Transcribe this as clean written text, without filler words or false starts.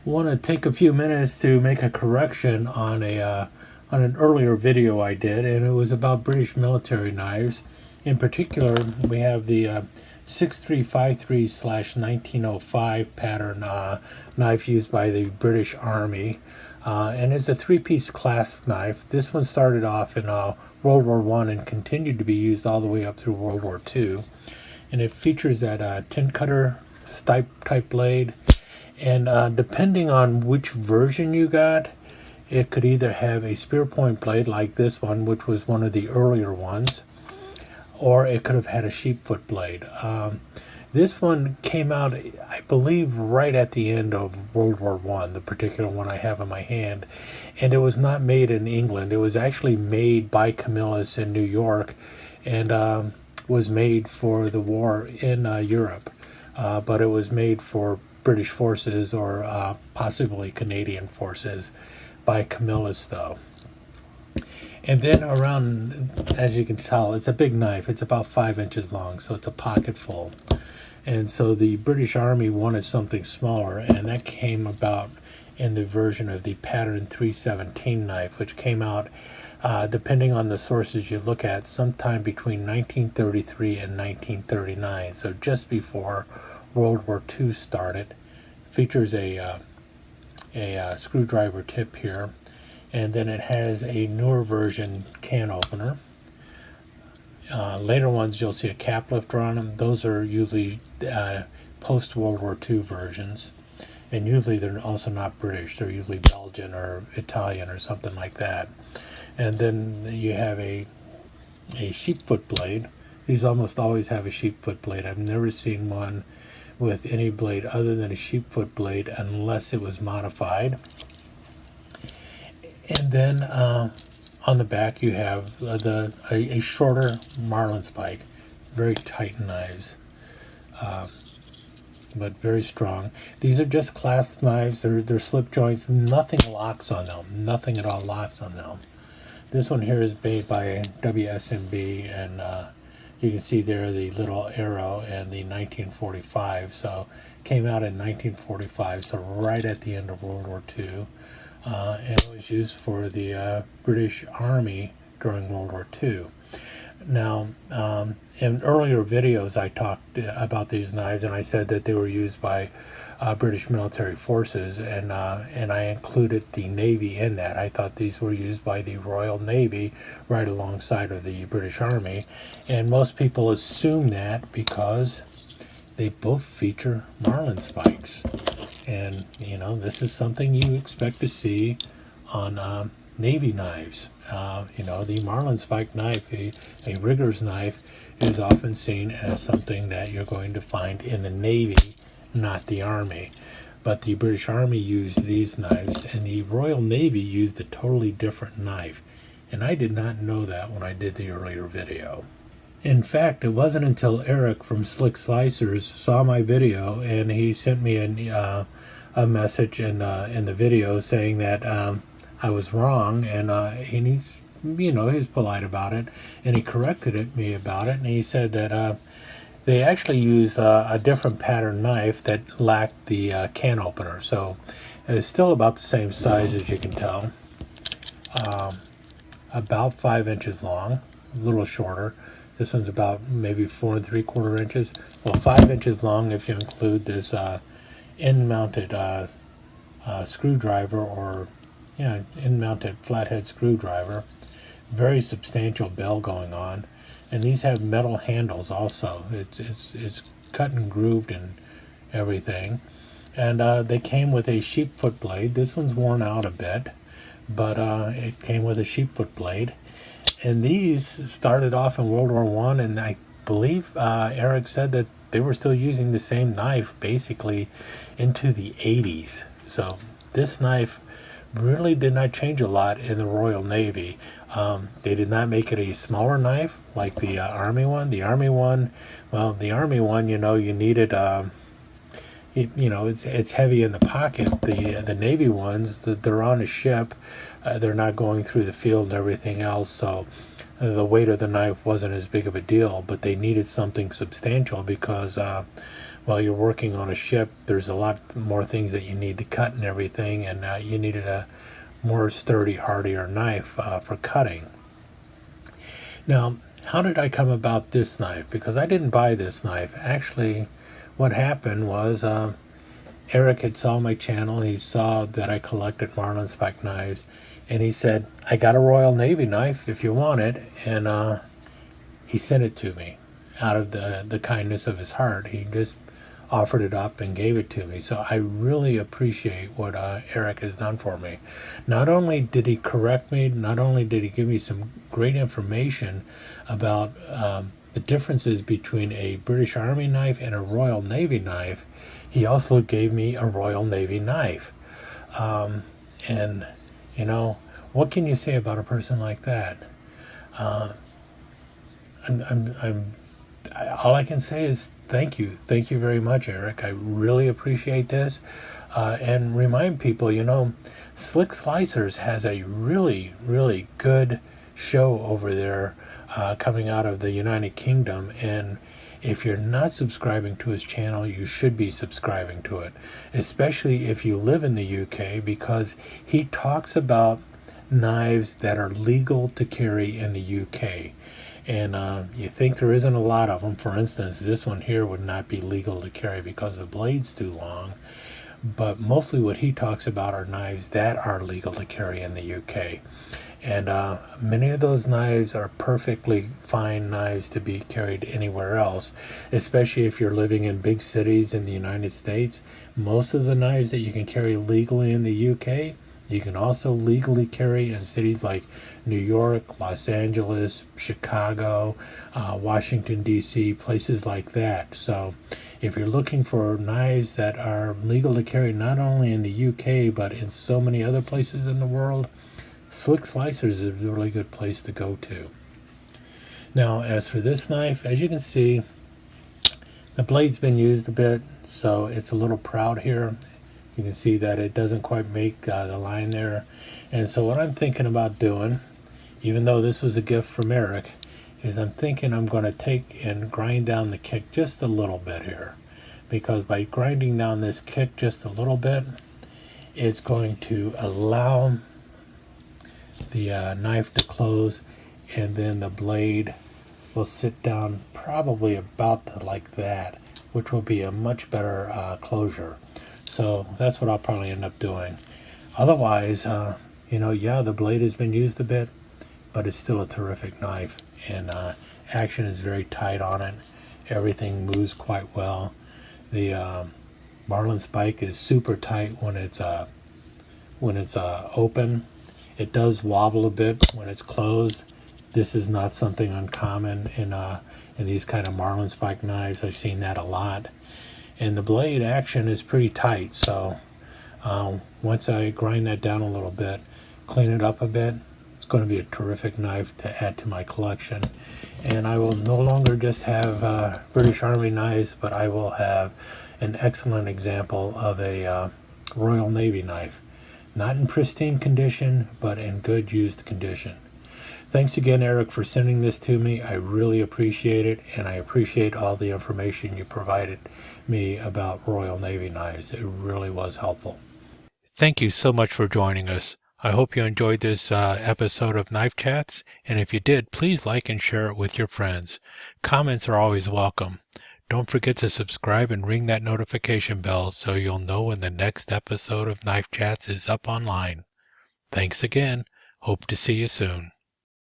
Want to take a few minutes to make a correction on an earlier video I did, and it was about British military knives. In particular, we have the 6353/1905 pattern knife used by the British Army, and it's a three-piece clasp knife. This one started off in World War I and continued to be used all the way up through World War II, and it features that tin cutter type blade. And depending on which version you got, it could either have a spear point blade like this one, which was one of the earlier ones, or it could have had a sheepfoot blade. This one came out, I believe, right at the end of World War I, the particular one I have in my hand. And it was not made in England. It was actually made by Camillus in New York, and was made for the war in Europe. But it was made for British forces, or possibly Canadian forces, by Camillus though. And then around, as you can tell, it's a big knife. It's about 5 inches long, so it's a pocket full. And so the British Army wanted something smaller, and that came about in the version of the pattern 317 knife, which came out, depending on the sources you look at, sometime between 1933 and 1939, so just before World War II started. Features a screwdriver tip here, and then it has a newer version can opener. Later ones you'll see a cap lifter on them. Those are usually post World War II versions, and usually they're also not British. They're usually Belgian or Italian or something like that. And then you have a sheepfoot blade. These almost always have a sheepfoot blade. I've never seen one with any blade other than a sheepfoot blade unless it was modified. And then on the back you have a shorter marlin spike. Very tight knives, but very strong. These are just clasp knives. They're slip joints. Nothing locks on them. Nothing at all locks on them. This one here is made by WSMB, and you can see there the little arrow and the 1945. So came out in 1945, so right at the end of World War II. And it was used for the British Army during World War II. Now, in earlier videos I talked about these knives, and I said that they were used by British military forces, and I included the Navy in that. I thought these were used by the Royal Navy right alongside of the British Army, and most people assume that because they both feature marlin spikes. And you know, this is something you expect to see on Navy knives. You know, the marlin spike knife, a rigger's knife, is often seen as something that you're going to find in the Navy, not the Army. But the British Army used these knives, and the Royal Navy used a totally different knife. And I did not know that when I did the earlier video. In fact, it wasn't until Eric from Slick Slicers saw my video, and he sent me a message in the video saying that I was wrong, and he's, you know, he's polite about it, and he corrected me about it, and he said that they actually use a different pattern knife that lacked the can opener, so it's still about the same size, as you can tell, about 5 inches long, a little shorter. This one's about maybe 4 3/4 inches. Well, 5 inches long if you include this in-mounted screwdriver, or in-mounted flathead screwdriver. Very substantial bell going on, and these have metal handles also. It's cut and grooved and everything, and they came with a sheepfoot blade. This one's worn out a bit, but it came with a sheepfoot blade. And these started off in World War I, and I believe Eric said that they were still using the same knife basically into the 80s. So this knife really did not change a lot in the Royal Navy. They did not make it a smaller knife like the Army one. The Army one, well, the Army one, you know, you needed, it's heavy in the pocket. The Navy ones, they're on a ship. They're not going through the field and everything else, so the weight of the knife wasn't as big of a deal, but they needed something substantial because while you're working on a ship, there's a lot more things that you need to cut and everything, and you needed a more sturdy, hardier knife for cutting. Now, how did I come about this knife? Because I didn't buy this knife. Actually, what happened was Eric had saw my channel. He saw that I collected marlinspike knives, and he said, I got a Royal Navy knife if you want it, and he sent it to me out of the kindness of his heart. He just offered it up and gave it to me. So I really appreciate what Eric has done for me. Not only did he correct me, not only did he give me some great information about the differences between a British Army knife and a Royal Navy knife, he also gave me a Royal Navy knife. And, you know, what can you say about a person like that? All I can say is thank you. Thank you very much, Eric. I really appreciate this. And remind people, you know, Slick Slicers has a really, really good show over there coming out of the United Kingdom. And if you're not subscribing to his channel, you should be subscribing to it, especially if you live in the UK, because he talks about knives that are legal to carry in the UK. And you think there isn't a lot of them. For instance, this one here would not be legal to carry because the blade's too long. But mostly what he talks about are knives that are legal to carry in the UK. And many of those knives are perfectly fine knives to be carried anywhere else, especially if you're living in big cities in the United States. Most of the knives that you can carry legally in the UK, you can also legally carry in cities like New York, Los Angeles, Chicago, Washington, D.C., places like that. So if you're looking for knives that are legal to carry not only in the UK, but in so many other places in the world, Slick Slicers is a really good place to go to. Now, as for this knife, as you can see, the blade's been used a bit, so it's a little proud here. You can see that it doesn't quite make the line there. And so what I'm thinking about doing, even though this was a gift from Eric, is I'm thinking I'm going to take and grind down the kick just a little bit here. Because by grinding down this kick just a little bit, it's going to allow the knife to close, and then the blade will sit down probably about like that, which will be a much better closure. So that's what I'll probably end up doing. Otherwise, you know, yeah, the blade has been used a bit, but it's still a terrific knife, and action is very tight on it. Everything moves quite well. The marlinspike is super tight when it's open. It does wobble a bit when it's closed. This is not something uncommon in these kind of marlinspike knives. I've seen that a lot. And the blade action is pretty tight, so once I grind that down a little bit, clean it up a bit, it's going to be a terrific knife to add to my collection. And I will no longer just have British Army knives, but I will have an excellent example of a Royal Navy knife. Not in pristine condition, but in good used condition. Thanks again, Eric, for sending this to me. I really appreciate it, and I appreciate all the information you provided me about Royal Navy knives. It really was helpful. Thank you so much for joining us. I hope you enjoyed this episode of Knife Chats, and if you did, please like and share it with your friends. Comments are always welcome. Don't forget to subscribe and ring that notification bell so you'll know when the next episode of Knife Chats is up online. Thanks again. Hope to see you soon.